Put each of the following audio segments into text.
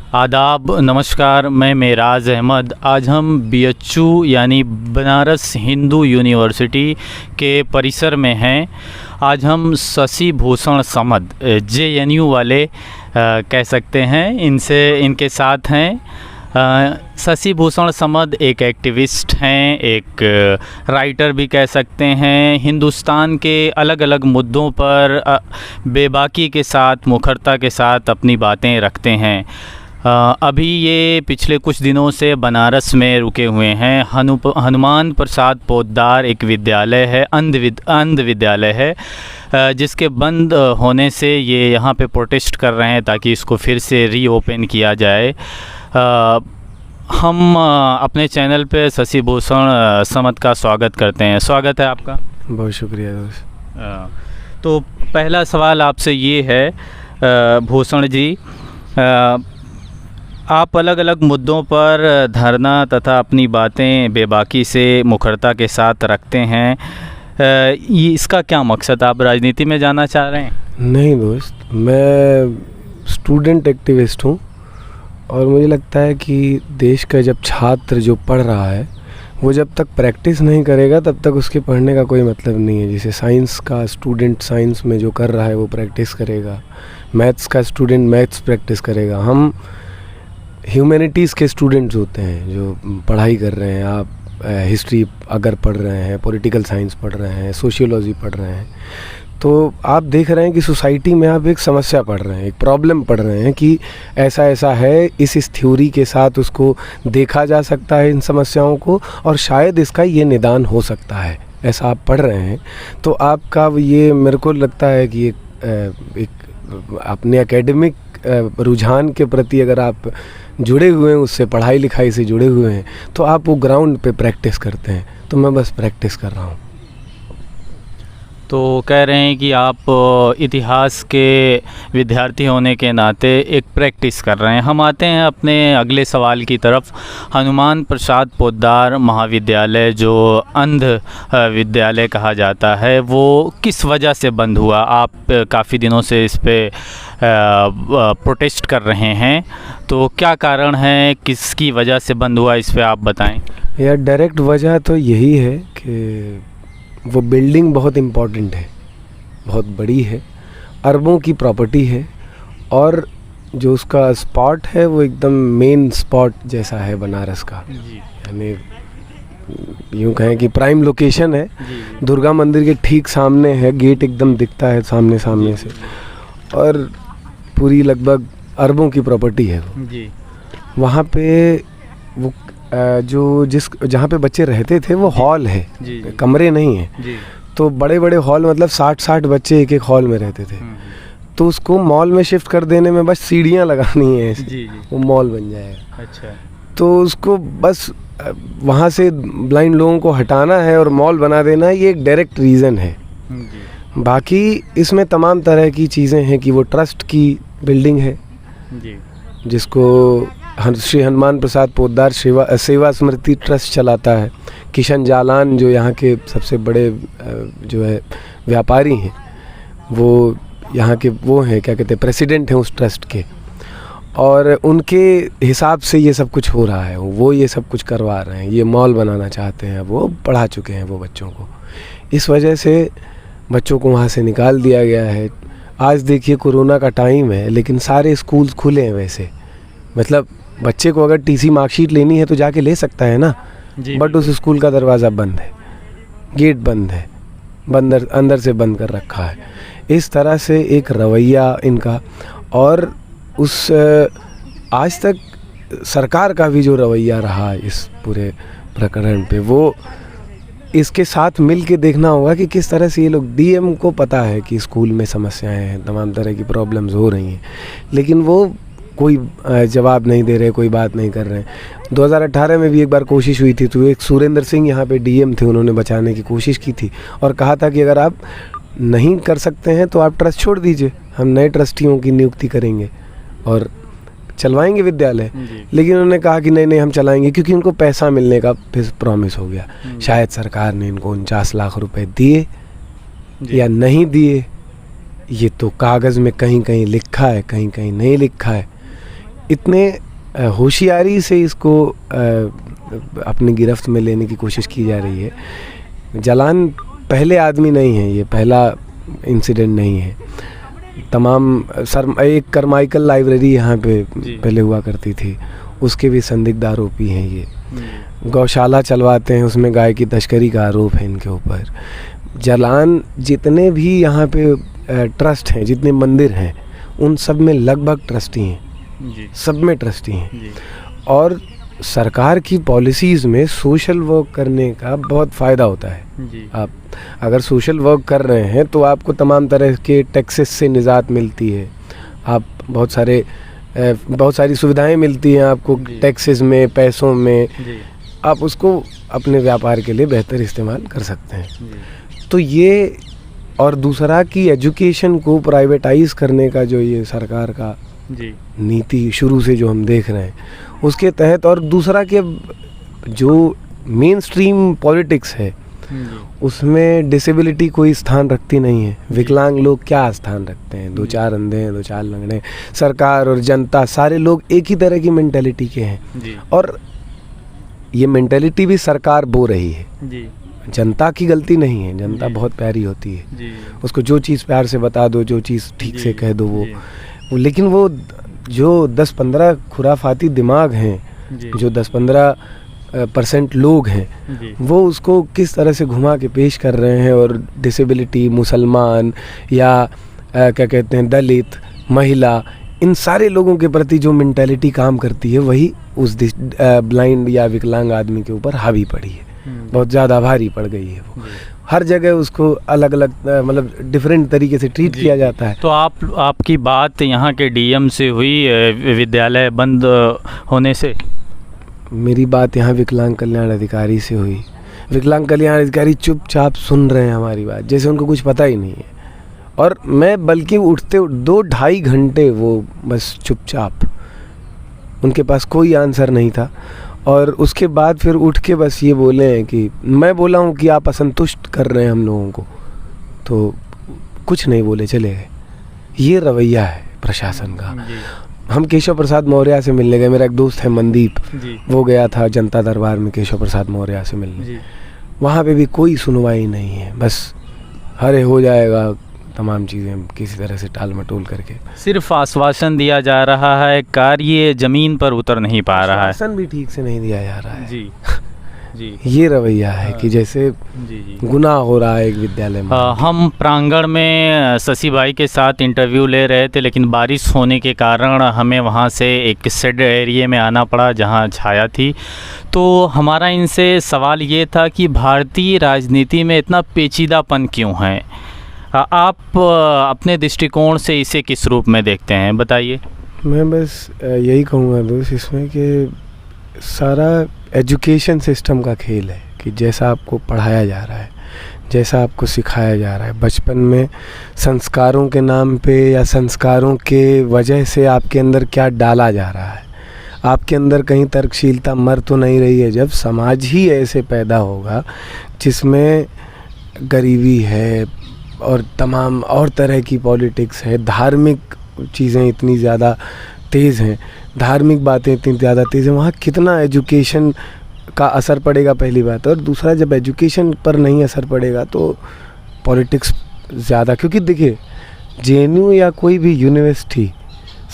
आदाब, नमस्कार। मैं मेराज अहमद। आज हम BHU यानी बनारस हिंदू यूनिवर्सिटी के परिसर में हैं। आज हम शशि भूषण समद JNU वाले कह सकते हैं, इनके साथ हैं। शशि भूषण समद एक एक्टिविस्ट हैं, एक राइटर भी कह सकते हैं। हिंदुस्तान के अलग अलग मुद्दों पर बेबाकी के साथ, मुखरता के साथ अपनी बातें रखते हैं। अभी ये पिछले कुछ दिनों से बनारस में रुके हुए हैं। हनुमान प्रसाद पोद्दार एक विद्यालय है, अंध विद्यालय है, जिसके बंद होने से ये यहाँ पे प्रोटेस्ट कर रहे हैं ताकि इसको फिर से रीओपन किया जाए। हम अपने चैनल पे शशि भूषण समद का स्वागत करते हैं। स्वागत है आपका। बहुत शुक्रिया दोस्त। तो पहला सवाल आपसे ये है, भूषण जी, आप अलग अलग मुद्दों पर धरना तथा अपनी बातें बेबाकी से, मुखरता के साथ रखते हैं। ये इसका क्या मकसद? आप राजनीति में जाना चाह रहे हैं? नहीं दोस्त, मैं स्टूडेंट एक्टिविस्ट हूँ और मुझे लगता है कि देश का जब छात्र जो पढ़ रहा है वो जब तक प्रैक्टिस नहीं करेगा तब तक उसके पढ़ने का कोई मतलब नहीं है। जैसे साइंस का स्टूडेंट साइंस में जो कर रहा है वो प्रैक्टिस करेगा, मैथ्स का स्टूडेंट मैथ्स प्रैक्टिस करेगा। हम ह्यूमैनिटीज़ के स्टूडेंट्स होते हैं जो पढ़ाई कर रहे हैं। आप हिस्ट्री अगर पढ़ रहे हैं, पॉलिटिकल साइंस पढ़ रहे हैं, सोशियोलॉजी पढ़ रहे हैं, तो आप देख रहे हैं कि सोसाइटी में आप एक समस्या पढ़ रहे हैं, एक प्रॉब्लम पढ़ रहे हैं कि ऐसा ऐसा है। इस थ्योरी के साथ उसको देखा जा सकता है, इन समस्याओं को, और शायद इसका ये निदान हो सकता है, ऐसा आप पढ़ रहे हैं। तो आपका ये मेरे को लगता है कि एक अपने एकेडमिक रुझान के प्रति अगर आप जुड़े हुए हैं, उससे पढ़ाई लिखाई से जुड़े हुए हैं, तो आप वो ग्राउंड पे प्रैक्टिस करते हैं। तो मैं बस प्रैक्टिस कर रहा हूँ। तो कह रहे हैं कि आप इतिहास के विद्यार्थी होने के नाते एक प्रैक्टिस कर रहे हैं। हम आते हैं अपने अगले सवाल की तरफ। हनुमान प्रसाद पोद्दार महाविद्यालय, जो अंध विद्यालय कहा जाता है, वो किस वजह से बंद हुआ? आप काफ़ी दिनों से इस पे प्रोटेस्ट कर रहे हैं, तो क्या कारण है, किसकी वजह से बंद हुआ, इस पे आप बताएं। यार, डायरेक्ट वजह तो यही है कि वो बिल्डिंग बहुत इम्पॉर्टेंट है, बहुत बड़ी है, अरबों की प्रॉपर्टी है, और जो उसका स्पॉट है वो एकदम मेन स्पॉट जैसा है बनारस का। यानी यूँ कहें कि प्राइम लोकेशन है। दुर्गा मंदिर के ठीक सामने है, गेट एकदम दिखता है सामने से, और पूरी लगभग अरबों की प्रॉपर्टी है वो। वहाँ पे वो जहाँ पे बच्चे रहते थे वो हॉल है, कमरे नहीं है। तो बड़े बड़े हॉल, मतलब 60 बच्चे एक हॉल में रहते थे। तो उसको मॉल में शिफ्ट कर देने में बस सीढ़ियाँ लगानी है, वो मॉल बन जाएगा। अच्छा। तो उसको बस वहाँ से ब्लाइंड लोगों को हटाना है और मॉल बना देना है, ये एक डायरेक्ट रीज़न है। बाकी इसमें तमाम तरह की चीज़ें हैं कि वो ट्रस्ट की बिल्डिंग है, जिसको श्री हनुमान प्रसाद पोद्दार सेवा स्मृति ट्रस्ट चलाता है। किशन जालान जो यहाँ के सबसे बड़े जो है व्यापारी हैं, वो यहाँ के वो हैं, क्या कहते हैं, प्रेसिडेंट हैं उस ट्रस्ट के, और उनके हिसाब से ये सब कुछ हो रहा है। वो ये सब कुछ करवा रहे हैं, ये मॉल बनाना चाहते हैं, वो पढ़ा चुके हैं वो बच्चों को। इस वजह से बच्चों को वहाँ से निकाल दिया गया है। आज देखिए कोरोना का टाइम है, लेकिन सारे स्कूल्स खुले हैं वैसे। मतलब बच्चे को अगर TC मार्कशीट लेनी है तो जाके ले सकता है ना, बट उस स्कूल का दरवाज़ा बंद है, गेट बंद है, अंदर से बंद कर रखा है। इस तरह से एक रवैया इनका, और उस आज तक सरकार का भी जो रवैया रहा इस पूरे प्रकरण पे, वो इसके साथ मिल के देखना होगा कि किस तरह से ये लोग, DM को पता है कि स्कूल में समस्याएं हैं, तमाम तरह की प्रॉब्लम्स हो रही हैं, लेकिन वो कोई जवाब नहीं दे रहे, कोई बात नहीं कर रहे हैं। 2018 में भी एक बार कोशिश हुई थी, तो एक सुरेंद्र सिंह यहाँ पे DM थे, उन्होंने बचाने की कोशिश की थी और कहा था कि अगर आप नहीं कर सकते हैं तो आप ट्रस्ट छोड़ दीजिए, हम नए ट्रस्टियों की नियुक्ति करेंगे और चलवाएंगे विद्यालय। लेकिन उन्होंने कहा कि नहीं हम चलाएंगे, क्योंकि उनको पैसा मिलने का फिर प्रॉमिस हो गया। शायद सरकार ने इनको 49 लाख रुपए दिए या नहीं दिए, ये तो कागज़ में कहीं कहीं लिखा है, कहीं कहीं नहीं लिखा है। इतने होशियारी से इसको अपनी गिरफ्त में लेने की कोशिश की जा रही है। जलान पहले आदमी नहीं है, ये पहला इंसिडेंट नहीं है। तमाम एक करमाइकल लाइब्रेरी यहाँ पे पहले हुआ करती थी, उसके भी संदिग्ध आरोपी हैं ये। गौशाला चलवाते हैं, उसमें गाय की तस्करी का आरोप है इनके ऊपर। जलान जितने भी यहाँ पे ट्रस्ट हैं, जितने मंदिर हैं, उन सब में लगभग ट्रस्टी हैं, सब में ट्रस्टी हैं। और सरकार की पॉलिसीज़ में सोशल वर्क करने का बहुत फ़ायदा होता है। आप अगर सोशल वर्क कर रहे हैं तो आपको तमाम तरह के टैक्सेस से निजात मिलती है, आप बहुत सारी सुविधाएं मिलती हैं आपको टैक्सेस में, पैसों में। आप उसको अपने व्यापार के लिए बेहतर इस्तेमाल कर सकते हैं। तो ये, और दूसरा कि एजुकेशन को प्राइवेटाइज करने का जो ये सरकार का नीति शुरू से जो हम देख रहे हैं उसके तहत, और दूसरा कि जो मेन स्ट्रीम पॉलिटिक्स है उसमें डिसेबिलिटी कोई स्थान रखती नहीं है। विकलांग लोग क्या स्थान रखते हैं? 2-4 अंधे हैं, 2-4 लंगड़े। सरकार और जनता सारे लोग एक ही तरह की मेंटेलिटी के हैं, और ये मेंटेलिटी भी सरकार बो रही है। जनता की गलती नहीं है, जनता बहुत प्यारी होती है, उसको जो चीज़ प्यार से बता दो, जो चीज़ ठीक से कह दो वो। लेकिन वो जो 10-15 खुराफाती दिमाग हैं, जो 10-15% लोग हैं, वो उसको किस तरह से घुमा के पेश कर रहे हैं। और डिसेबिलिटी, मुसलमान या क्या कहते हैं दलित, महिला, इन सारे लोगों के प्रति जो मेंटालिटी काम करती है वही उस ब्लाइंड या विकलांग आदमी के ऊपर हावी पड़ी है, बहुत ज़्यादा भारी पड़ गई है। वो हर जगह उसको अलग अलग मतलब डिफरेंट तरीके से ट्रीट किया जाता है। तो आपकी बात यहाँ के डीएम से हुई विद्यालय बंद होने से? मेरी बात यहाँ विकलांग कल्याण अधिकारी से हुई। विकलांग कल्याण अधिकारी चुपचाप सुन रहे हैं हमारी बात, जैसे उनको कुछ पता ही नहीं है। और मैं बल्कि उठते 2-2.5 घंटे वो बस चुपचाप, उनके पास कोई आंसर नहीं था। और उसके बाद फिर उठ के बस ये बोले हैं कि मैं बोला हूँ कि आप असंतुष्ट कर रहे हैं हम लोगों को, तो कुछ नहीं बोले, चले गए। ये रवैया है प्रशासन का। हम केशव प्रसाद मौर्य से मिलने गए, मेरा एक दोस्त है मनदीप, वो गया था जनता दरबार में केशव प्रसाद मौर्य से मिलने। वहाँ पे भी कोई सुनवाई नहीं है, बस हरे हो जाएगा तमाम चीज़ें किसी तरह से टाल मटोल करके। सिर्फ आश्वासन दिया जा रहा है, कार्य ज़मीन पर उतर नहीं पा रहा है। आश्वासन भी ठीक से नहीं दिया जा रहा है। जी ये रवैया है कि जैसे गुनाह हो रहा है एक विद्यालय में। हम प्रांगण में शशि भाई के साथ इंटरव्यू ले रहे थे, लेकिन बारिश होने के कारण हमें वहाँ से एक शेड एरिया में आना पड़ा जहाँ छाया थी। तो हमारा इनसे सवाल ये था कि भारतीय राजनीति में इतना पेचीदापन क्यों है? आप अपने दृष्टिकोण से इसे किस रूप में देखते हैं, बताइए। मैं बस यही कहूँगा दोस्त इसमें कि सारा एजुकेशन सिस्टम का खेल है कि जैसा आपको पढ़ाया जा रहा है, जैसा आपको सिखाया जा रहा है बचपन में, संस्कारों के नाम पे या संस्कारों के वजह से आपके अंदर क्या डाला जा रहा है। आपके अंदर कहीं तर्कशीलता मर तो नहीं रही है। जब समाज ही ऐसे पैदा होगा जिसमें गरीबी है और तमाम और तरह की पॉलिटिक्स है, धार्मिक चीज़ें इतनी ज़्यादा तेज़ हैं, धार्मिक बातें इतनी ज़्यादा तेज़ हैं, वहाँ कितना एजुकेशन का असर पड़ेगा पहली बात। और दूसरा, जब एजुकेशन पर नहीं असर पड़ेगा तो पॉलिटिक्स ज़्यादा, क्योंकि देखिए जेएनयू या कोई भी यूनिवर्सिटी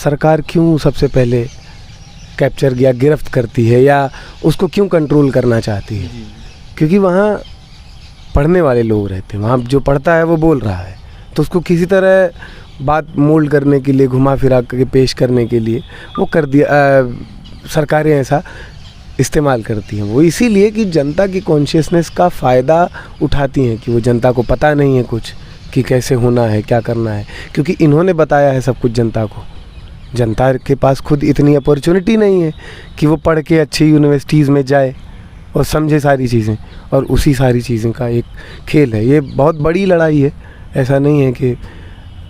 सरकार क्यों सबसे पहले कैप्चर या गिरफ्त करती है या उसको क्यों कंट्रोल करना चाहती है? क्योंकि वहाँ पढ़ने वाले लोग रहते हैं, वहाँ जो पढ़ता है वो बोल रहा है, तो उसको किसी तरह बात मोल्ड करने के लिए, घुमा फिरा के पेश करने के लिए वो कर दिया, सरकारें ऐसा इस्तेमाल करती हैं। वो इसीलिए कि जनता की कॉन्शियसनेस का फ़ायदा उठाती हैं कि वो जनता को पता नहीं है कुछ कि कैसे होना है, क्या करना है, क्योंकि इन्होंने बताया है सब कुछ जनता को। जनता के पास खुद इतनी अपॉर्चुनिटी नहीं है कि वो पढ़ के अच्छी यूनिवर्सिटीज़ में जाए और समझे सारी चीज़ें, और उसी सारी चीज़ें का एक खेल है। ये बहुत बड़ी लड़ाई है, ऐसा नहीं है कि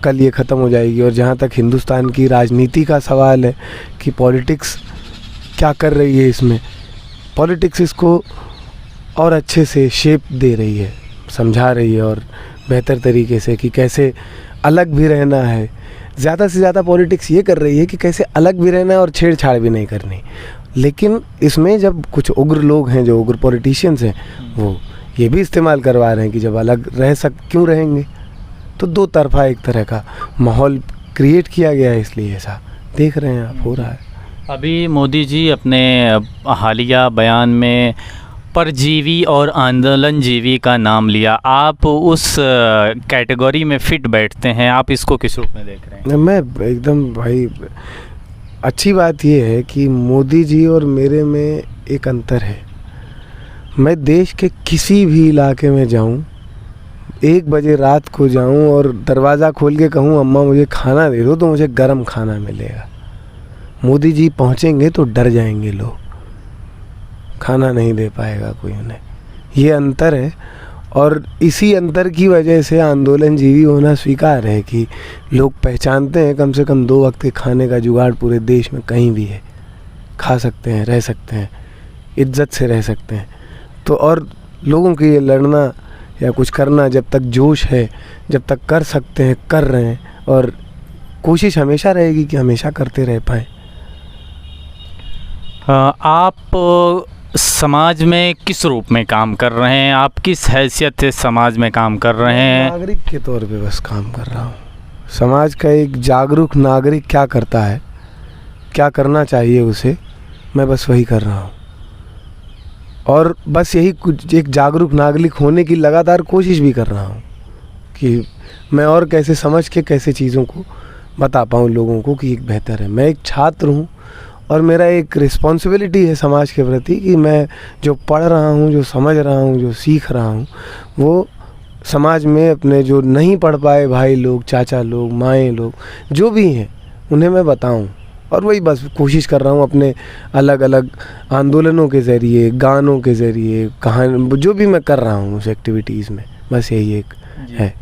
कल ये ख़त्म हो जाएगी। और जहाँ तक हिंदुस्तान की राजनीति का सवाल है कि पॉलिटिक्स क्या कर रही है, इसमें पॉलिटिक्स इसको और अच्छे से शेप दे रही है, समझा रही है और बेहतर तरीके से कि कैसे अलग भी रहना है, ज़्यादा से ज़्यादा पॉलिटिक्स ये कर रही है कि कैसे अलग भी रहना है और छेड़छाड़ भी नहीं करनी। लेकिन इसमें जब कुछ उग्र लोग हैं, जो उग्र पॉलिटिशियंस हैं, वो ये भी इस्तेमाल करवा रहे हैं कि जब अलग क्यों रहेंगे। तो दो तरफा एक तरह का माहौल क्रिएट किया गया है, इसलिए ऐसा देख रहे हैं आप हो रहा है। अभी मोदी जी अपने हालिया बयान में परजीवी और आंदोलनजीवी का नाम लिया, आप उस कैटेगरी में फिट बैठते हैं, आप इसको किस रूप में देख रहे हैं? मैं एकदम भाई, अच्छी बात ये है कि मोदी जी और मेरे में एक अंतर है। मैं देश के किसी भी इलाके में जाऊं, 1 बजे रात को जाऊं और दरवाज़ा खोल के कहूं अम्मा मुझे खाना दे दो, तो मुझे गरम खाना मिलेगा। मोदी जी पहुंचेंगे तो डर जाएंगे लोग, खाना नहीं दे पाएगा कोई उन्हें। ये अंतर है, और इसी अंतर की वजह से आंदोलनजीवी होना स्वीकार है कि लोग पहचानते हैं कम से कम 2 वक्त के खाने का जुगाड़ पूरे देश में कहीं भी है, खा सकते हैं, रह सकते हैं, इज्जत से रह सकते हैं। तो और लोगों के लिए लड़ना या कुछ करना, जब तक जोश है, जब तक कर सकते हैं कर रहे हैं, और कोशिश हमेशा रहेगी कि हमेशा करते रह पाएँ। आप समाज में किस रूप में काम कर रहे हैं? आप किस हैसियत से समाज में काम कर रहे हैं? नागरिक के तौर पे बस काम कर रहा हूँ। समाज का एक जागरूक नागरिक क्या करता है, क्या करना चाहिए उसे, मैं बस वही कर रहा हूँ। और बस यही कुछ एक जागरूक नागरिक होने की लगातार कोशिश भी कर रहा हूँ कि मैं और कैसे समझ के कैसे चीज़ों को बता पाऊँ लोगों को कि एक बेहतर है। मैं एक छात्र हूँ और मेरा एक रिस्पॉन्सिबिलिटी है समाज के प्रति कि मैं जो पढ़ रहा हूँ, जो समझ रहा हूँ, जो सीख रहा हूँ, वो समाज में अपने जो नहीं पढ़ पाए भाई लोग, चाचा लोग, माएँ लोग, जो भी हैं, उन्हें मैं बताऊँ। और वही बस कोशिश कर रहा हूँ अपने अलग अलग आंदोलनों के ज़रिए, गानों के ज़रिए, कहानी, जो भी मैं कर रहा हूँ उस एक्टिविटीज़ में, बस यही एक है।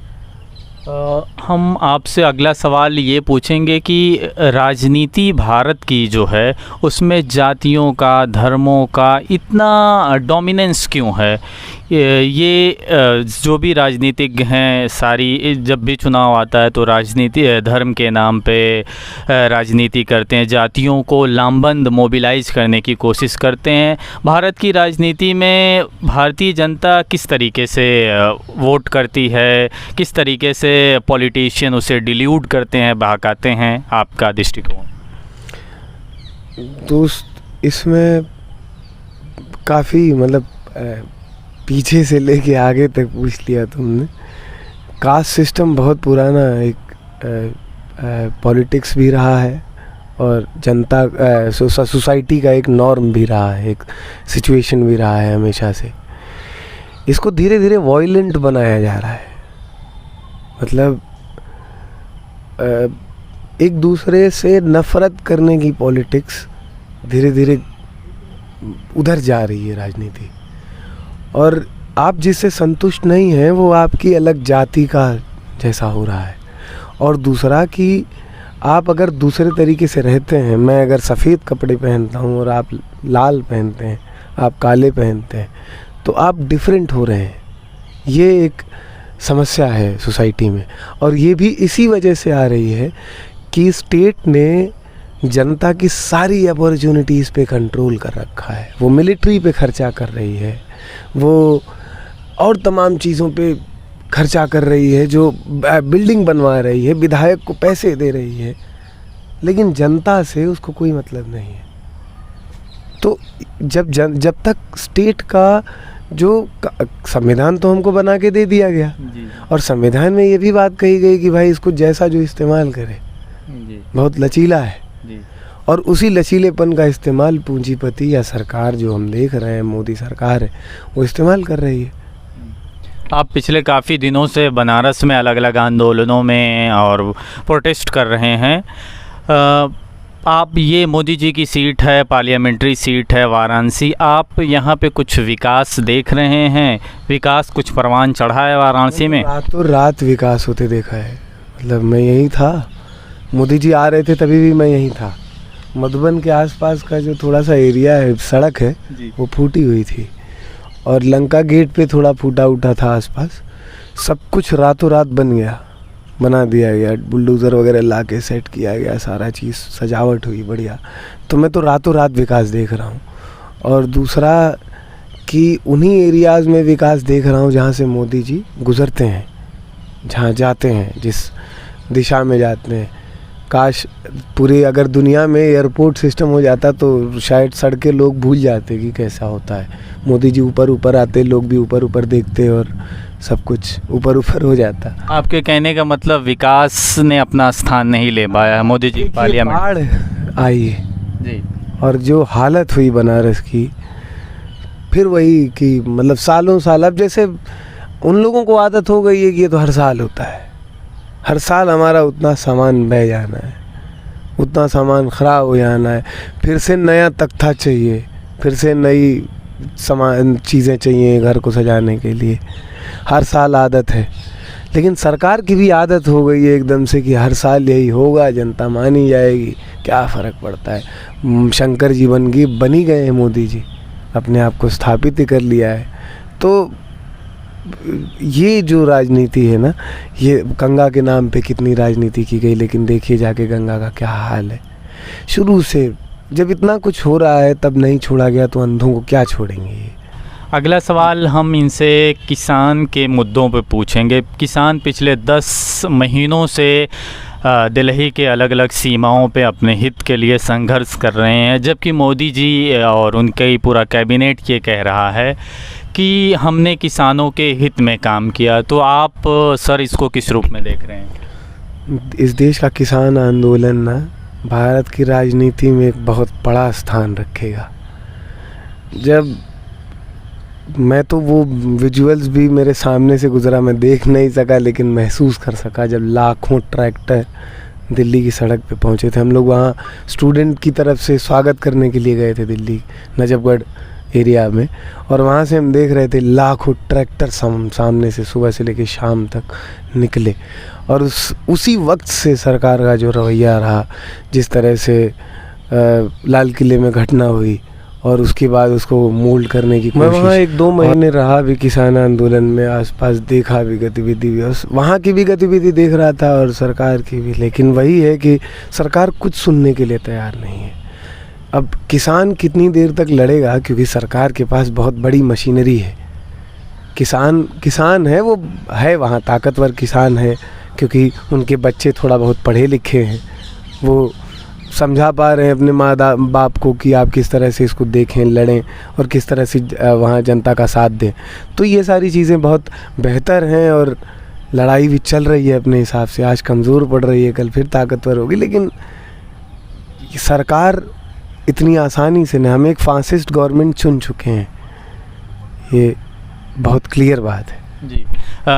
हम आपसे अगला सवाल ये पूछेंगे कि राजनीति भारत की जो है उसमें जातियों का, धर्मों का इतना डोमिनेंस क्यों है? ये जो भी राजनीतिज्ञ हैं सारी, जब भी चुनाव आता है तो राजनीति धर्म के नाम पे राजनीति करते हैं, जातियों को लामबंद मोबिलाइज करने की कोशिश करते हैं। भारत की राजनीति में भारतीय जनता किस तरीके से वोट करती है, किस तरीके से पॉलिटिशियन उसे डिल्यूट करते हैं, बहकाते हैं, आपका दृष्टिकोण? दोस्त, इसमें काफ़ी मतलब पीछे से लेके आगे तक पूछ लिया तुमने। कास्ट सिस्टम बहुत पुराना एक पॉलिटिक्स भी रहा है और जनता सोसाइटी का एक नॉर्म भी रहा है, एक सिचुएशन भी रहा है हमेशा से। इसको धीरे धीरे वॉयलेंट बनाया जा रहा है, मतलब एक दूसरे से नफ़रत करने की पॉलिटिक्स धीरे धीरे उधर जा रही है राजनीति। और आप जिससे संतुष्ट नहीं हैं वो आपकी अलग जाति का जैसा हो रहा है। और दूसरा कि आप अगर दूसरे तरीके से रहते हैं, मैं अगर सफ़ेद कपड़े पहनता हूँ और आप लाल पहनते हैं, आप काले पहनते हैं, तो आप डिफरेंट हो रहे हैं। ये एक समस्या है सोसाइटी में, और ये भी इसी वजह से आ रही है कि स्टेट ने जनता की सारी अपॉर्चुनिटीज़ पे कंट्रोल कर रखा है। वो मिलिट्री पे खर्चा कर रही है, वो और तमाम चीज़ों पे खर्चा कर रही है, जो बिल्डिंग बनवा रही है, विधायक को पैसे दे रही है, लेकिन जनता से उसको कोई मतलब नहीं है। तो जब तक स्टेट का जो संविधान तो हमको बना के दे दिया गया जी। और संविधान में ये भी बात कही गई कि भाई इसको जैसा जो इस्तेमाल करे जी। बहुत लचीला है जी। और उसी लचीलेपन का इस्तेमाल पूंजीपति या सरकार जो हम देख रहे हैं, मोदी सरकार है, वो इस्तेमाल कर रही है। आप पिछले काफ़ी दिनों से बनारस में अलग अलग आंदोलनों में और प्रोटेस्ट कर रहे हैं। आप, ये मोदी जी की सीट है, पार्लियामेंट्री सीट है वाराणसी, आप यहाँ पे कुछ विकास देख रहे हैं? विकास कुछ परवान चढ़ा है वाराणसी में? रातों रात विकास होते देखा है। मतलब मैं यहीं था, मोदी जी आ रहे थे तभी भी मैं यहीं था। मधुबन के आसपास का जो थोड़ा सा एरिया है, सड़क है, वो फूटी हुई थी, और लंका गेट पे थोड़ा फूटा उठा था आसपास। सब कुछ रातों रात बन गया, बना दिया गया, बुलडोज़र वगैरह ला के सेट किया गया, सारा चीज़ सजावट हुई बढ़िया। तो मैं तो रातों रात विकास देख रहा हूँ। और दूसरा कि उन्हीं एरियाज़ में विकास देख रहा हूँ जहाँ से मोदी जी गुज़रते हैं, जहाँ जाते हैं, जिस दिशा में जाते हैं। काश पूरी अगर दुनिया में एयरपोर्ट सिस्टम हो जाता तो शायद सड़कें लोग भूल जाते कि कैसा होता है। मोदी जी ऊपर ऊपर आते, लोग भी ऊपर ऊपर देखते और सब कुछ ऊपर ऊपर हो जाता। आपके कहने का मतलब विकास ने अपना स्थान नहीं ले पाया मोदी जी पार्लियामेंट। बाढ़ आई जी। और जो हालत हुई बनारस की, फिर वही कि मतलब सालों साल, अब जैसे उन लोगों को आदत हो गई है कि ये तो हर साल होता है, हर साल हमारा उतना सामान बह जाना है, उतना सामान ख़राब हो जाना है, फिर से नया तख्ता चाहिए, फिर से नई सामान चीज़ें चाहिए घर को सजाने के लिए, हर साल आदत है। लेकिन सरकार की भी आदत हो गई है एकदम से कि हर साल यही होगा, जनता मानी जाएगी, क्या फ़र्क पड़ता है। शंकर जी बनी गए हैं मोदी जी, अपने आप को स्थापित ही कर लिया है। तो ये जो राजनीति है ना, ये गंगा के नाम पे कितनी राजनीति की गई, लेकिन देखिए जाके गंगा का क्या हाल है। शुरू से जब इतना कुछ हो रहा है तब नहीं छोड़ा गया तो अंधों को क्या छोड़ेंगे ये। अगला सवाल हम इनसे किसान के मुद्दों पे पूछेंगे। किसान पिछले 10 महीनों से दिल्ली के अलग अलग सीमाओं पे अपने हित के लिए संघर्ष कर रहे हैं, जबकि मोदी जी और उनके ही पूरा कैबिनेट ये कह रहा है कि हमने किसानों के हित में काम किया। तो आप सर इसको किस रूप में देख रहे हैं? इस देश का किसान आंदोलन ना भारत की राजनीति में एक बहुत बड़ा स्थान रखेगा। जब मैं तो वो विजुअल्स भी मेरे सामने से गुजरा, मैं देख नहीं सका लेकिन महसूस कर सका, जब लाखों ट्रैक्टर दिल्ली की सड़क पे पहुंचे थे। हम लोग वहाँ स्टूडेंट की तरफ से स्वागत करने के लिए गए थे दिल्ली नजफगढ़ एरिया में, और वहाँ से हम देख रहे थे लाखों ट्रैक्टर सामने से सुबह से लेकर शाम तक निकले। और उसी वक्त से सरकार का जो रवैया रहा, जिस तरह से लाल किले में घटना हुई और उसके बाद उसको मोल्ड करने की कोशिश। मैं वहाँ 1-2 महीने रहा भी किसान आंदोलन में, आसपास देखा भी गतिविधि भी, और वहाँ की भी गतिविधि देख रहा था और सरकार की भी। लेकिन वही है कि सरकार कुछ सुनने के लिए तैयार नहीं है। अब किसान कितनी देर तक लड़ेगा, क्योंकि सरकार के पास बहुत बड़ी मशीनरी है। किसान है, वो है वहाँ ताकतवर किसान है, क्योंकि उनके बच्चे थोड़ा बहुत पढ़े लिखे हैं, वो समझा पा रहे हैं अपने माँ बाप को कि आप किस तरह से इसको देखें, लड़ें और किस तरह से वहाँ जनता का साथ दें। तो ये सारी चीज़ें बहुत बेहतर हैं और लड़ाई भी चल रही है अपने हिसाब से। आज कमज़ोर पड़ रही है, कल फिर ताकतवर होगी। लेकिन सरकार इतनी आसानी से नहीं, हम एक फासिस्ट गवर्नमेंट चुन चुके हैं, ये बहुत क्लियर बात है जी।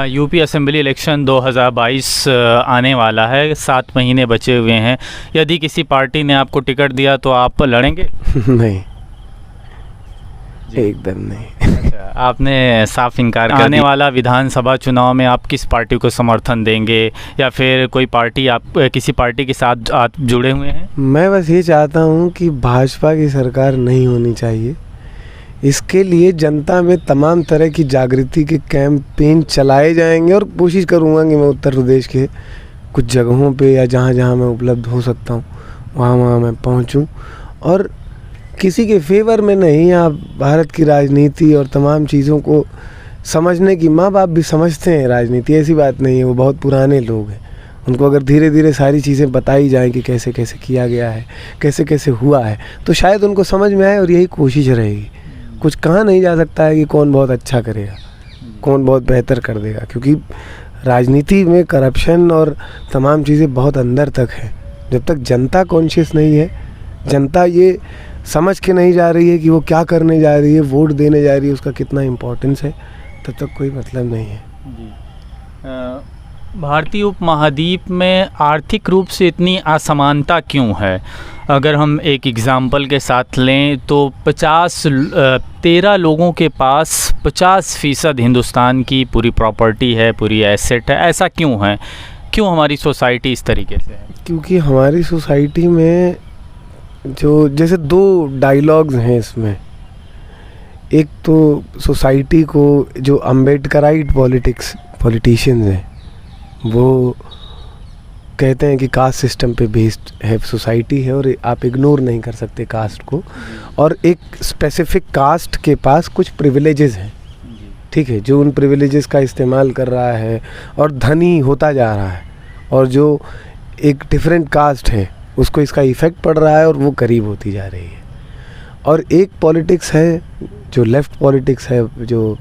यूपी असेंबली इलेक्शन 2022 आने वाला है, 7 महीने बचे हुए हैं। यदि किसी पार्टी ने आपको टिकट दिया तो आप लड़ेंगे? नहीं, एकदम नहीं। अच्छा, आपने साफ इनकार कर दिया। आने वाला विधानसभा चुनाव में आप किस पार्टी को समर्थन देंगे, या फिर कोई पार्टी, आप किसी पार्टी के साथ आप जुड़े हुए हैं? मैं बस ये चाहता हूँ कि भाजपा की सरकार नहीं होनी चाहिए। इसके लिए जनता में तमाम तरह की जागृति के कैंपेन चलाए जाएंगे और कोशिश करूँगा कि मैं उत्तर प्रदेश के कुछ जगहों पे या जहाँ जहाँ मैं उपलब्ध हो सकता हूँ वहाँ मैं पहुँचूँ। और किसी के फेवर में नहीं, आप भारत की राजनीति और तमाम चीज़ों को समझने की, माँ बाप भी समझते हैं राजनीति, ऐसी बात नहीं है, वो बहुत पुराने लोग हैं। उनको अगर धीरे धीरे सारी चीज़ें बताई जाएँ कि कैसे कैसे किया गया है, कैसे कैसे हुआ है, तो शायद उनको समझ में आए। और यही कोशिश रहेगी। कुछ कहा नहीं जा सकता है कि कौन बहुत अच्छा करेगा, कौन बहुत बेहतर कर देगा, क्योंकि राजनीति में करप्शन और तमाम चीज़ें बहुत अंदर तक है। जब तक जनता कॉन्शियस नहीं है, जनता ये समझ के नहीं जा रही है कि वो क्या करने जा रही है, वोट देने जा रही है, उसका कितना इम्पोर्टेंस है, तब तक कोई मतलब नहीं है जी। भारतीय उपमहाद्वीप में आर्थिक रूप से इतनी असमानता क्यों है? अगर हम एक एग्ज़ाम्पल के साथ लें तो 13 लोगों के पास 50% हिंदुस्तान की पूरी प्रॉपर्टी है, पूरी एसेट है। ऐसा क्यों है? क्यों हमारी सोसाइटी इस तरीके से है? क्योंकि हमारी सोसाइटी में जो जैसे 2 डायलॉग्स हैं इसमें। एक तो सोसाइटी को जो अम्बेडकराइट पॉलिटिशियंस हैं वो कहते हैं कि कास्ट सिस्टम पे बेस्ड है सोसाइटी है और आप इग्नोर नहीं कर सकते कास्ट को, और एक स्पेसिफिक कास्ट के पास कुछ प्रिविलेजेस हैं, ठीक है, जो उन प्रिविलेजेस का इस्तेमाल कर रहा है और धनी होता जा रहा है, और जो एक डिफरेंट कास्ट है उसको इसका इफ़ेक्ट पड़ रहा है और वो करीब होती जा रही है। और एक पॉलिटिक्स है जो लेफ़्ट पॉलिटिक्स है, जो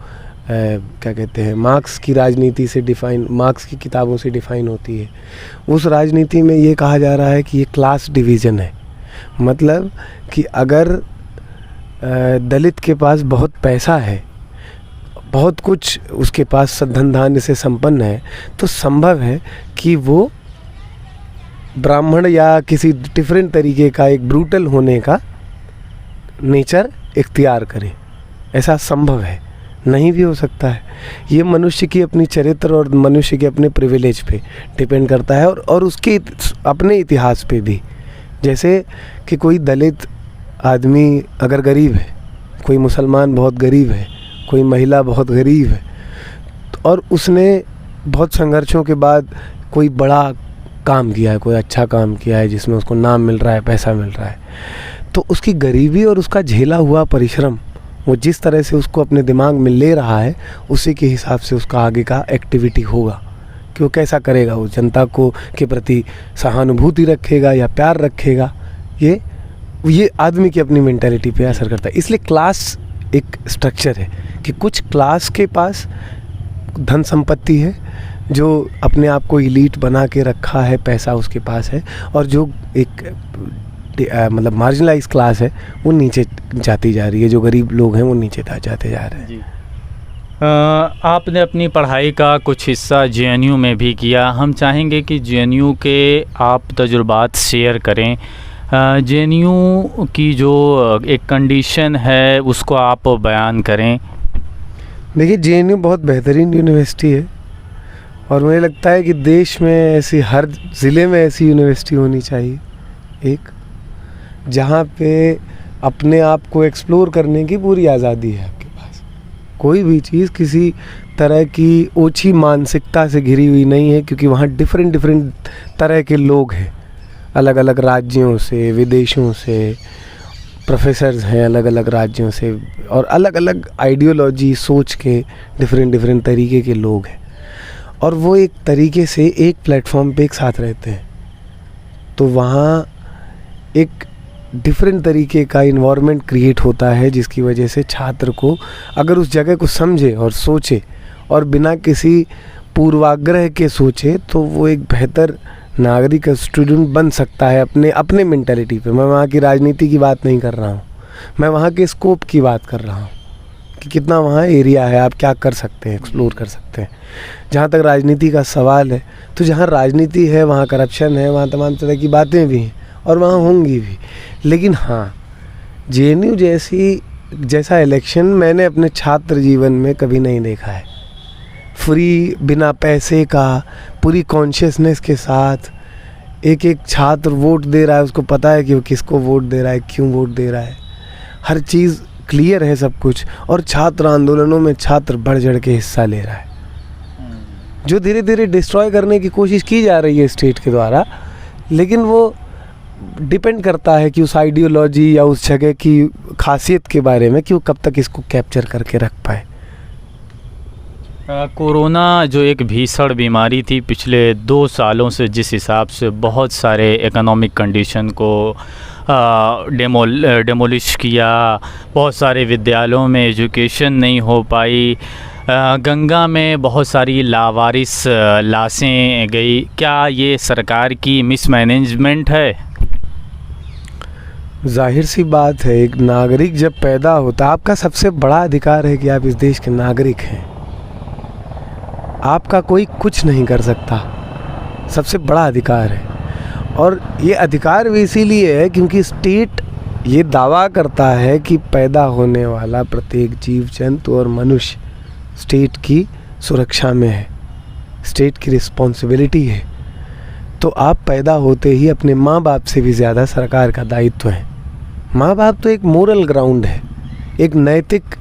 क्या कहते हैं मार्क्स की राजनीति से डिफ़ाइन, मार्क्स की किताबों से डिफ़ाइन होती है। उस राजनीति में ये कहा जा रहा है कि ये क्लास डिवीज़न है, मतलब कि अगर दलित के पास बहुत पैसा है, बहुत कुछ उसके पास धन धान्य से संपन्न है, तो संभव है कि वो ब्राह्मण या किसी डिफरेंट तरीके का एक ब्रूटल होने का नेचर इख्तियार करे। ऐसा संभव है, नहीं भी हो सकता है। ये मनुष्य की अपनी चरित्र और मनुष्य के अपने प्रिविलेज पे डिपेंड करता है, और उसके अपने इतिहास पे भी। जैसे कि कोई दलित आदमी अगर गरीब है, कोई मुसलमान बहुत गरीब है, कोई महिला बहुत गरीब है, और उसने बहुत संघर्षों के बाद कोई बड़ा काम किया है, कोई अच्छा काम किया है जिसमें उसको नाम मिल रहा है, पैसा मिल रहा है, तो उसकी गरीबी और उसका झेला हुआ परिश्रम वो जिस तरह से उसको अपने दिमाग में ले रहा है, उसी के हिसाब से उसका आगे का एक्टिविटी होगा कि वो कैसा करेगा, वो जनता को के प्रति सहानुभूति रखेगा या प्यार रखेगा। ये आदमी की अपनी मेंटालिटी पे असर करता है। इसलिए क्लास एक स्ट्रक्चर है कि कुछ क्लास के पास धन संपत्ति है, जो अपने आप को इलीट बना के रखा है, पैसा उसके पास है, और जो एक मतलब मार्जिनलाइज क्लास है वो नीचे जाती जा रही है, जो गरीब लोग हैं वो नीचे जाते जा रहे हैं। जी। आपने अपनी पढ़ाई का कुछ हिस्सा JNU में भी किया, हम चाहेंगे कि JNU के आप तजुर्बात शेयर करें। JNU की जो एक कंडीशन है उसको आप बयान करें। देखिए, JNU बहुत बेहतरीन यूनिवर्सिटी है, और मुझे लगता है कि देश में ऐसी हर ज़िले में ऐसी यूनिवर्सिटी होनी चाहिए, एक जहाँ पे अपने आप को एक्सप्लोर करने की पूरी आज़ादी है आपके पास। कोई भी चीज़ किसी तरह की ओछी मानसिकता से घिरी हुई नहीं है, क्योंकि वहाँ डिफरेंट तरह के लोग हैं, अलग अलग राज्यों से, विदेशों से प्रोफेसर्स हैं, अलग अलग राज्यों से, और अलग अलग आइडियोलॉजी सोच के डिफरेंट तरीके के लोग हैं, और वो एक तरीके से एक प्लेटफॉर्म पे एक साथ रहते हैं। तो वहाँ एक डिफरेंट तरीके का इन्वायरमेंट क्रिएट होता है, जिसकी वजह से छात्र को अगर उस जगह को समझे और सोचे और बिना किसी पूर्वाग्रह के सोचे, तो वो एक बेहतर नागरिक स्टूडेंट बन सकता है अपने मेंटालिटी पे। मैं वहाँ की राजनीति की बात नहीं कर रहा हूँ, मैं वहाँ के स्कोप की बात कर रहा हूँ कि कितना वहाँ एरिया है, आप क्या कर सकते हैं, एक्सप्लोर कर सकते हैं। जहाँ तक राजनीति का सवाल है, तो जहाँ राजनीति है वहाँ करप्शन है, वहाँ तमाम तरह की बातें भी हैं और वहाँ होंगी भी। लेकिन हाँ, JNU जैसा इलेक्शन मैंने अपने छात्र जीवन में कभी नहीं देखा है। फ्री, बिना पैसे का, पूरी कॉन्शियसनेस के साथ एक छात्र वोट दे रहा है, उसको पता है कि वो किसको वोट दे रहा है, क्यों वोट दे रहा है, हर चीज़ क्लियर है सब कुछ। और छात्र आंदोलनों में छात्र बढ़ चढ़ के हिस्सा ले रहा है, जो धीरे धीरे डिस्ट्रॉय करने की कोशिश की जा रही है स्टेट के द्वारा। लेकिन वो डिपेंड करता है कि उस आइडियोलॉजी या उस जगह की खासियत के बारे में कि वो कब तक इसको कैप्चर करके रख पाए। कोरोना जो एक भीषण बीमारी थी, पिछले 2 सालों से जिस हिसाब से बहुत सारे इकोनॉमिक कंडीशन को डेमोलिश किया, बहुत सारे विद्यालयों में एजुकेशन नहीं हो पाई, गंगा में बहुत सारी लावारिस लाशें गई, क्या ये सरकार की मिसमैनेजमेंट है? जाहिर सी बात है, एक नागरिक जब पैदा होता है, आपका सबसे बड़ा अधिकार है कि आप इस देश के नागरिक हैं। आपका कोई कुछ नहीं कर सकता, सबसे बड़ा अधिकार है। और ये अधिकार भी इसीलिए है क्योंकि स्टेट ये दावा करता है कि पैदा होने वाला प्रत्येक जीव जंतु और मनुष्य स्टेट की सुरक्षा में है, स्टेट की रिस्पॉन्सिबिलिटी है। तो आप पैदा होते ही अपने माँ बाप से भी ज़्यादा सरकार का दायित्व है। माँ बाप तो एक मोरल ग्राउंड है, एक नैतिक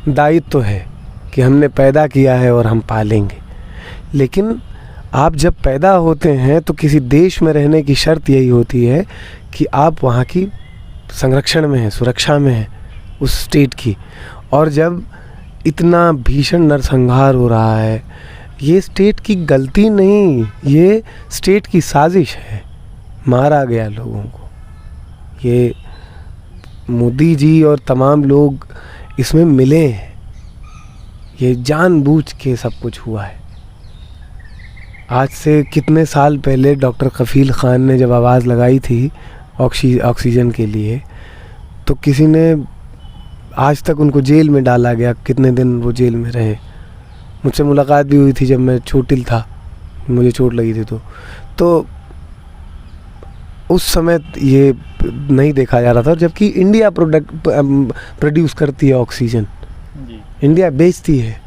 दायित्व है कि हमने पैदा किया है और हम पालेंगे। लेकिन आप जब पैदा होते हैं तो किसी देश में रहने की शर्त यही होती है कि आप वहाँ की संरक्षण में हैं, सुरक्षा में हैं उस स्टेट की। और जब इतना भीषण नरसंहार हो रहा है, ये स्टेट की गलती नहीं, ये स्टेट की साजिश है, मारा गया लोगों को। ये मोदी जी और तमाम लोग इसमें मिले हैं, ये जानबूझ के सब कुछ हुआ है। आज से कितने साल पहले डॉक्टर कफील ख़ान ने जब आवाज़ लगाई थी ऑक्सीजन के लिए, तो किसी ने आज तक उनको जेल में डाला गया, कितने दिन वो जेल में रहे। मुझसे मुलाकात भी हुई थी जब मैं चोटिल था, मुझे चोट लगी थी तो उस समय ये नहीं देखा जा रहा था। और जबकि इंडिया प्रोड्यूस करती है ऑक्सीजन, इंडिया बेचती है।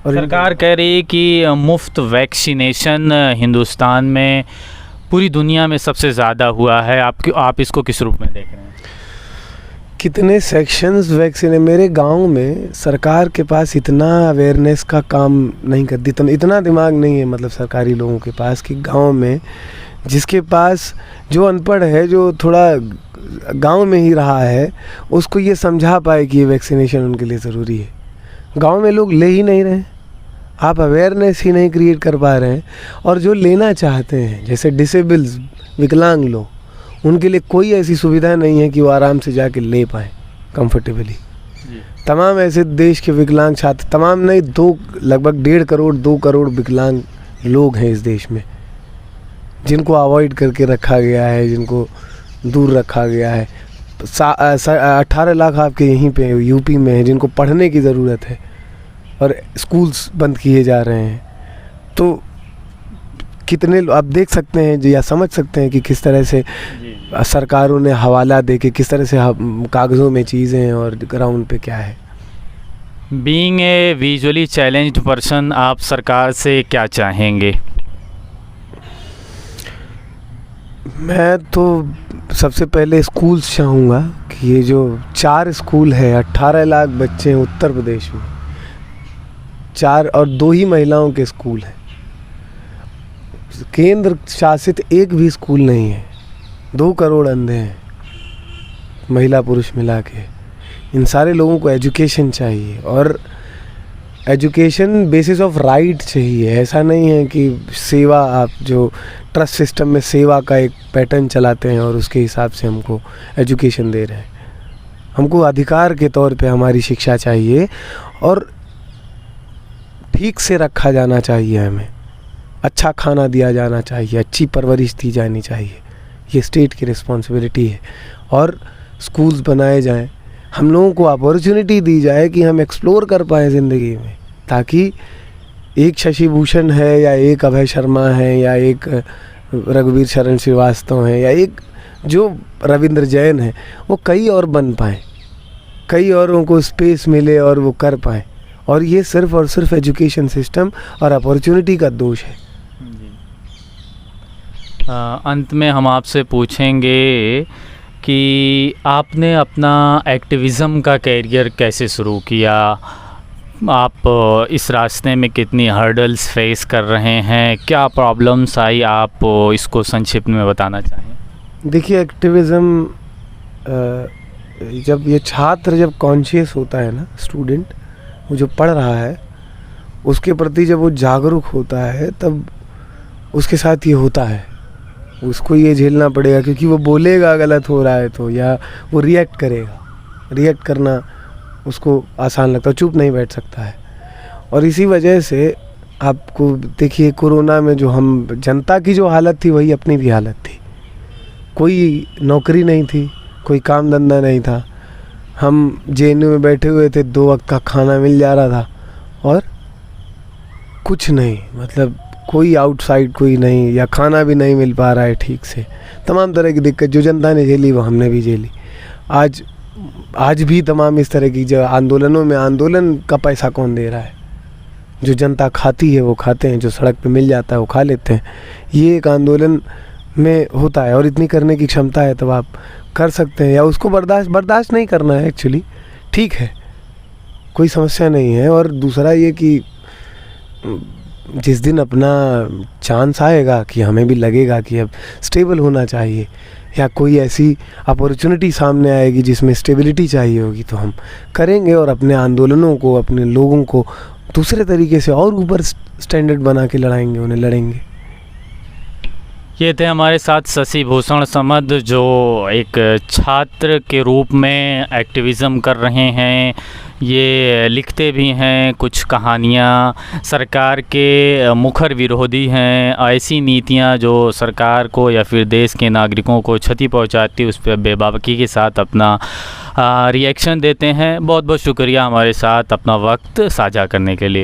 और सरकार कह रही है कि मुफ्त वैक्सीनेशन हिंदुस्तान में पूरी दुनिया में सबसे ज़्यादा हुआ है। आप इसको किस रूप में देख रहे हैं? कितने सेक्शंस वैक्सीन है। मेरे गांव में सरकार के पास इतना अवेयरनेस का काम नहीं करती, इतना दिमाग नहीं है मतलब सरकारी लोगों के पास कि गांव में जिसके पास जो अनपढ़ है, जो थोड़ा गांव में ही रहा है, उसको ये समझा पाए कि ये वैक्सीनेशन उनके लिए ज़रूरी है। गांव में लोग ले ही नहीं रहे, आप अवेयरनेस ही नहीं क्रिएट कर पा रहे हैं। और जो लेना चाहते हैं, जैसे डिसेबल्स, विकलांग लोग, उनके लिए कोई ऐसी सुविधा नहीं है कि वो आराम से जाके ले पाएँ कंफर्टेबली। तमाम ऐसे देश के विकलांग छात्र, तमाम नहीं, लगभग 2 करोड़ विकलांग लोग हैं इस देश में, जिनको अवॉइड करके रखा गया है, जिनको दूर रखा गया है। 18 लाख आपके यहीं पे यूपी में है जिनको पढ़ने की ज़रूरत है, और स्कूल्स बंद किए जा रहे हैं। तो कितने आप देख सकते हैं या समझ सकते हैं कि किस तरह से सरकारों ने हवाला दे के किस तरह से कागज़ों में चीज़ें हैं और ग्राउंड पे क्या है। Being a visually challenged person, आप सरकार से क्या चाहेंगे? मैं तो सबसे पहले स्कूल्स चाहूँगा कि ये जो 4 स्कूल है, 18 लाख बच्चे हैं उत्तर प्रदेश में, 4 और 2 ही महिलाओं के स्कूल हैं। केंद्र शासित एक भी स्कूल नहीं है। 2 करोड़ अंधे हैं महिला पुरुष मिला के। इन सारे लोगों को एजुकेशन चाहिए, और एजुकेशन बेसिस ऑफ राइट चाहिए। ऐसा नहीं है कि सेवा, आप जो ट्रस्ट सिस्टम में सेवा का एक पैटर्न चलाते हैं और उसके हिसाब से हमको एजुकेशन दे रहे हैं। हमको अधिकार के तौर पे हमारी शिक्षा चाहिए, और ठीक से रखा जाना चाहिए, हमें अच्छा खाना दिया जाना चाहिए, अच्छी परवरिश दी जानी चाहिए। ये स्टेट की रिस्पॉन्सिबिलिटी है। और स्कूल्स बनाए जाएं, हम लोगों को अपॉर्चुनिटी दी जाए कि हम एक्सप्लोर कर पाएँ ज़िंदगी में, ताकि एक शशि भूषण है या एक अभय शर्मा है या एक रघुवीर शरण श्रीवास्तव है या एक जो रविंद्र जैन है, वो कई और बन पाएँ, कई औरों को स्पेस मिले और वो कर पाएँ। और ये सिर्फ और सिर्फ एजुकेशन सिस्टम और अपॉर्चुनिटी का दोष है। अंत में हम आपसे पूछेंगे कि आपने अपना एक्टिविज़म का कैरियर कैसे शुरू किया? आप इस रास्ते में कितनी हर्डल्स फेस कर रहे हैं, क्या प्रॉब्लम्स आई, आप इसको संक्षिप्त में बताना चाहें? देखिए, एक्टिविज़म जब ये छात्र जब कॉन्शियस होता है ना, स्टूडेंट वो जो पढ़ रहा है उसके प्रति जब वो जागरूक होता है, तब उसके साथ ये होता है। उसको ये झेलना पड़ेगा, क्योंकि वो बोलेगा गलत हो रहा है तो, या वो रिएक्ट करेगा। रिएक्ट करना उसको आसान लगता है, चुप नहीं बैठ सकता है। और इसी वजह से आपको देखिए, कोरोना में जो हम जनता की जो हालत थी, वही अपनी भी हालत थी। कोई नौकरी नहीं थी, कोई काम धंधा नहीं था। हम जेएनयू में बैठे हुए थे, 2 वक्त का खाना मिल जा रहा था और कुछ नहीं, मतलब कोई आउटसाइड कोई नहीं, या खाना भी नहीं मिल पा रहा है ठीक से। तमाम तरह की दिक्कत जो जनता ने झेली वो हमने भी झेली। आज भी तमाम इस तरह की जो आंदोलनों में, आंदोलन का पैसा कौन दे रहा है? जो जनता खाती है वो खाते हैं, जो सड़क पे मिल जाता है वो खा लेते हैं। ये एक आंदोलन में होता है, और इतनी करने की क्षमता है तब आप कर सकते हैं, या उसको बर्दाश्त नहीं करना है। एक्चुअली ठीक है, कोई समस्या नहीं है। और दूसरा ये कि जिस दिन अपना चांस आएगा कि हमें भी लगेगा कि अब स्टेबल होना चाहिए या कोई ऐसी अपॉर्चुनिटी सामने आएगी जिसमें स्टेबिलिटी चाहिए होगी, तो हम करेंगे और अपने आंदोलनों को, अपने लोगों को दूसरे तरीके से और ऊपर स्टैंडर्ड बना के लड़ाएंगे, उन्हें लड़ेंगे। ये थे हमारे साथ शशि भूषण समद, जो एक छात्र के रूप में एक्टिविज़म कर रहे हैं। ये लिखते भी हैं कुछ कहानियाँ, सरकार के मुखर विरोधी हैं। ऐसी नीतियाँ जो सरकार को या फिर देश के नागरिकों को क्षति पहुँचाती है, उस पर बेबाकी के साथ अपना रिएक्शन देते हैं। बहुत बहुत शुक्रिया हमारे साथ अपना वक्त साझा करने के लिए।